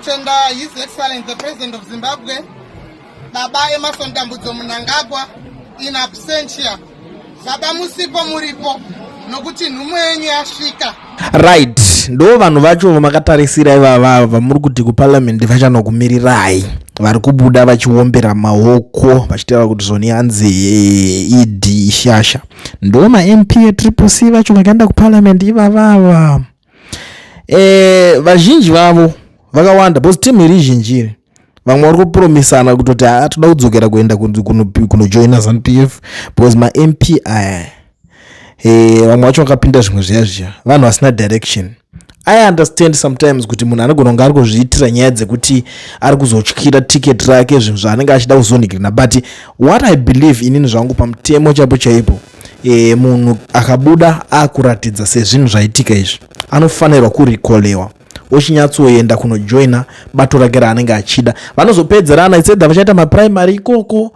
tender His Excellency the President of Zimbabwe, Baba Emerson Dambudzo Mnangagwa, in absentia. Baba musipo muripo, nokuti nhumwe yenyu yasvika. Right, ndo vanhu vacho vamakatarisa ivava muri kuti kuparliament vachanogumirirai vari kubuda vachiombera maoko vachitaura kuti zvoni yanzi ed ishasha. Ndo ma-MP etriple C vacho vakaenda kuparliament ivavava. Vazhinji vavo vakawanda because team iri zhinji vamwe vari kupromisana kutoti toda kudzokera kuenda kunojoina ZANU-PF because ma-MP aya vamwe vacho vakapinda zvimwe zviya vanhu vasina direction. I understand sometimes kuti munhu anogona kunge ari kuzviitira nyaya dzekuti ari kuzotyira ticket rake zvinhu zvaanenge achida kuzonikirina, but what I believe inini zvangu pamutemo chaipo munhu akabuda akuratidza sezvinhu zvaitika izvi anofanirwa kurikolewa ochinyatsoenda kunojoina bato rake raanenge achida. Vanozopedzerana itsedha vachaita maprimary ikoko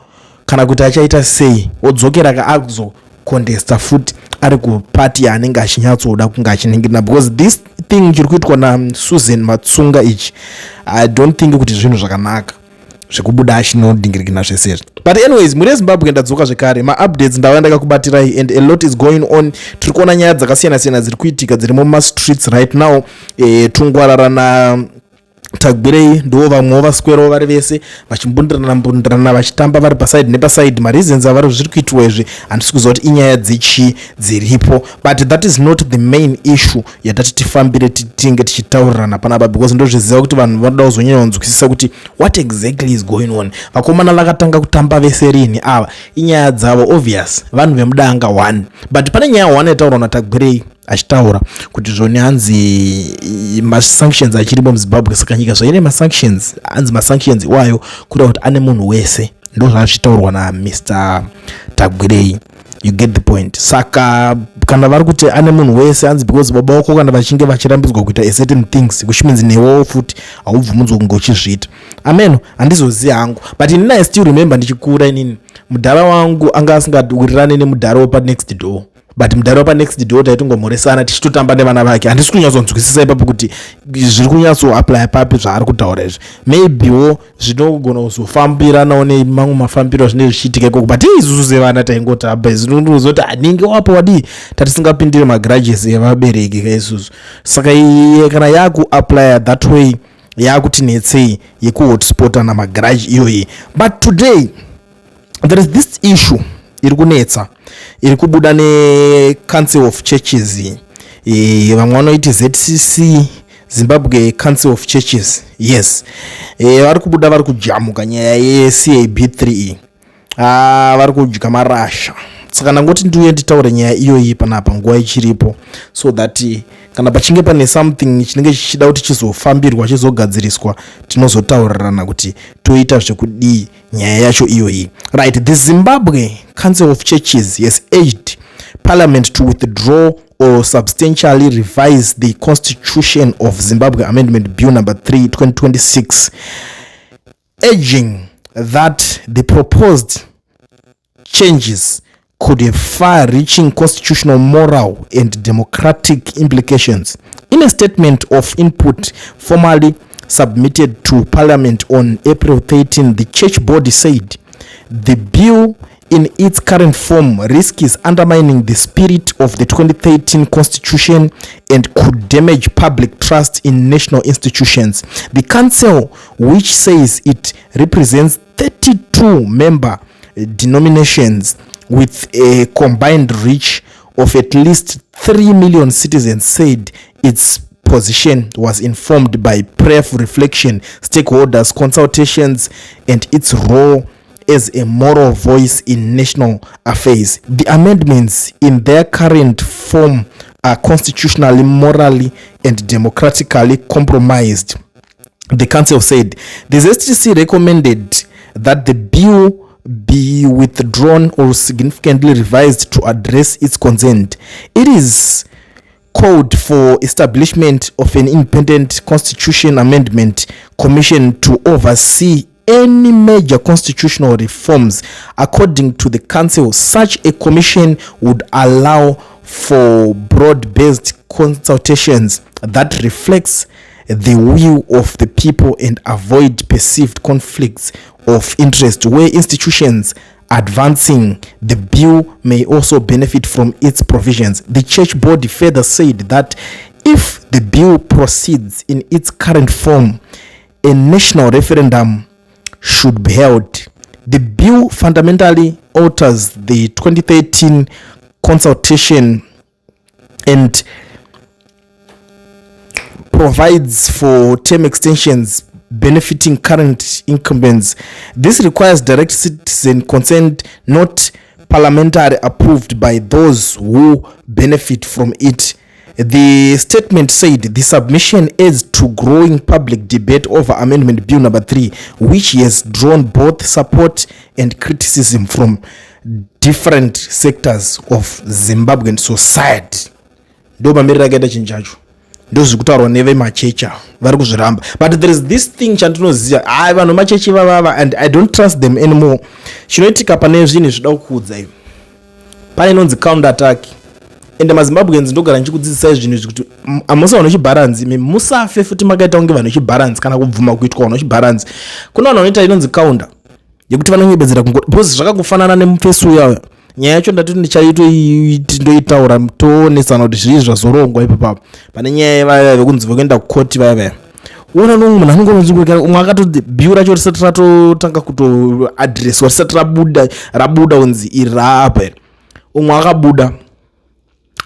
kana kuti achaita sei odzokera kaakuzocontesta futi ari kupati yaanenge achinyatsoda kunge achiningirina, because this thing chiri kuitwa naSusan Matsunga ichi I don't think kuti zvinhu zvakanaka zvekubuda achinodingirikina zvesezvo. But anyways, muri eZimbabwe ndadzoka zvekare ma-updates ndava ndakakubatirai and a lot is going on. Tiri kuona nyaya dzakasiyana-siyana dziri kuitika dziri mumastreets right now. Tungwarara naTagwirei ndo vamwewo vaswerawo vari vese vachimbundirana vachitamba vari paside nepaside. Mareasons avari zviri kuitwa izvi handisi kuziva kuti inyaya dzichi dziripo, but that is not the main issue yatati tifambire tinge tichitaurirana panapa, because ndozviziva kuti vanhu vanoda kuzonyanya kunzwisisa kuti what exactly is going on. Vakomana vakatanga kutamba vese rini ava inyaya dzavo obvious vanhu vemudanga 1, but pane nyaya 1 yataurwa naTagwirei achitaura kuti zvoni hanzi masanctions achiripo muZimbabwe, saka nyika zvaine masanctions hanzi masanctions iwayo kuda kuti ane munhu wese, ndo zvazvitaurwa naMr Tagwirei. You get the point. Saka kana vari kuti ane munhu wese hanzi because baba wako kana vachinge vachirambidzwa kuita certain things which means newewo futi haubvumudzwa kunge uchizviita. Amen, handizozivi hangu, but inini I still remember ndichikura inini mudhara wangu anga asingawirirane nemudhara wepa next door, but mudhara wepa next door taitongomhoresana tichitotamba nevana vake. Handisi kunyatsonzwisisa ipapo kuti zviri kunyatsoapply papi zvaari kutaura izvi. Maybewo zvinogona kuzofambiranawo nemamwe mafambiro zvinenge zvichiitika ikoko, but isusu sevana taingotamba zvinondozoti haninge wapo wadii tatisingapindire magrudges evabereki kaisusu. Saka kana yakuapply that way yakuti netsei yekuhotspota namagrudge iyoyi. But today there is this issue iri kunetsa iri kubuda neCouncil of Churches, vamwe vanoiti ZCC, Zimbabwe Council of Churches. Yes, vari kubuda vari kujamuka nyaya yeCAB3 vari kudya marasha. Saka ndangoti ndiuye nditaure nyaya iyoyi panapa nguva ichiripo, so that kana pachinge pane something chinenge chichida kuti chizofambirwa chizogadziriswa tinozotaurirana kuti toita zvekudii nyaya yacho iyoyi. Right, the Zimbabwe Council of Churches has urged Parliament to withdraw or substantially revise the Constitution of Zimbabwe Amendment Bill number 3 2026, urging that the proposed changes could have far-reaching constitutional, moral and democratic implications. In a statement of input formally submitted to Parliament on April 13, the church body said the bill in its current form risks undermining the spirit of the 2013 constitution and could damage public trust in national institutions. The council, which says it represents 32 member denominations with a combined reach of at least 3 million citizens, said its position was informed by prayerful reflection, stakeholders consultations, and its role as a moral voice in national affairs. The amendments in their current form are constitutionally, morally, and democratically compromised, the council said. The STC recommended that the bill be withdrawn or significantly revised to address its consent. It is called for establishment of an independent constitution amendment commission to oversee any major constitutional reforms. According to the council, such a commission would allow for broad-based consultations that reflects the will of the people and avoid perceived conflicts of interest where institutions advancing the bill may also benefit from its provisions. The church body further said that if the bill proceeds in its current form, a national referendum should be held. The bill fundamentally alters the 2013 consultation and provides for term extensions benefiting current incumbents. This requires direct citizen consent, not parliamentary approved by those who benefit from it. The statement said the submission adds to growing public debate over Amendment Bill number 3, which has drawn both support and criticism from different sectors of Zimbabwean society. Ndo mamirira akaita chinjacho. Ndo zvekutaurwa nevemachechi vari kuzviramba. But there is this thing chandinoziva. Vanhu machechi vavava and I don't trust them anymore. Chinoitika pane zvinhu zvida kukuudza ivi. Pane inonzi counter attack. Ende maZimbabweans ndogara ndichikudzidzisai zvinhu zvekuti amusa vanhu chibalance, musafe futi makaita kunge vanhu chibalance kana kubvuma kuitwa vanhu chibalance. Kuna vanhu vanoita inonzi counter yekuti vanonyebedzera because zvakakufanana nemufesu yawo. Nyaya yacho ndatoti ndichaitoitaura toonesana kuti zvii zvazorongwa ipapo pane nyaya vaya vekunzi vokuenda kukoti vaya. Una nomwe munhu anongozvingurika umwe akatoti bill racho risati ratotanga kutoadreswa risati rabuda unzi iri raapa. Umwe akabuda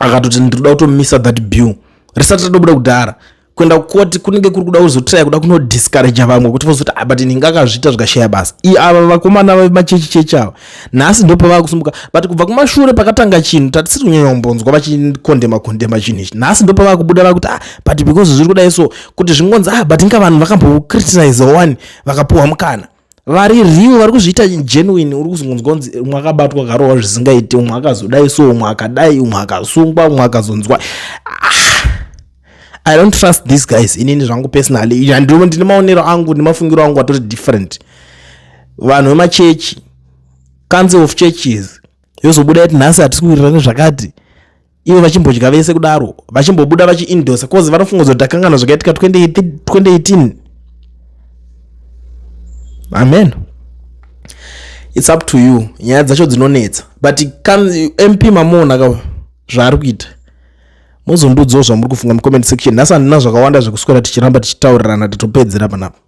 akatoti ndinoda kutomisa that bill risati ratobuda kudhara kuenda kukoti kunenge kuri kuda kuzotry kuda kunodiscourage vamwe kuti vozoti but ninga akazviita zvikashaya basa. Ava vakomana vemachechi avo nhasi ndo pavakusumuka, but kubva kumashure pakatanga chinhu tatisiri kunyanya kumbonzwa vachikondema chinhu ichi. Nhasi ndo pavakubuda vakuti but because zviri kudai so kuti zvingonzi but inga vanhu vakambocriticize one vakapuwa mukana vari riwo vari kuzviita genuine. Uri kuzongonzi umwe akabatwa karowa zvisingaiti, umwe akazodai so, umwe akadai, umwe akasungwa, umwe akazonzwa. I don't trust these guys inini zvangu personally. Ndine maonero angu nemafungiro angu atori different. Vanhu vemachechi, council of churches yozobuda kuti nhasi hatisi kuwirirana zvakati, ivo vachimbodya vese kudaro, vachimbobuda vachiindosa cause vanofunga kuti takangana zvakaitika 2018. Amen. It's up to you. Nyaya dzacho dzinonetsa, but MP mamona ka zvari kuita muzondudzawo zvamuri kufunga mu comment section. Nhasi handina zvakawanda zvekuswera tichiramba tichitaurirana titopedzera panapa.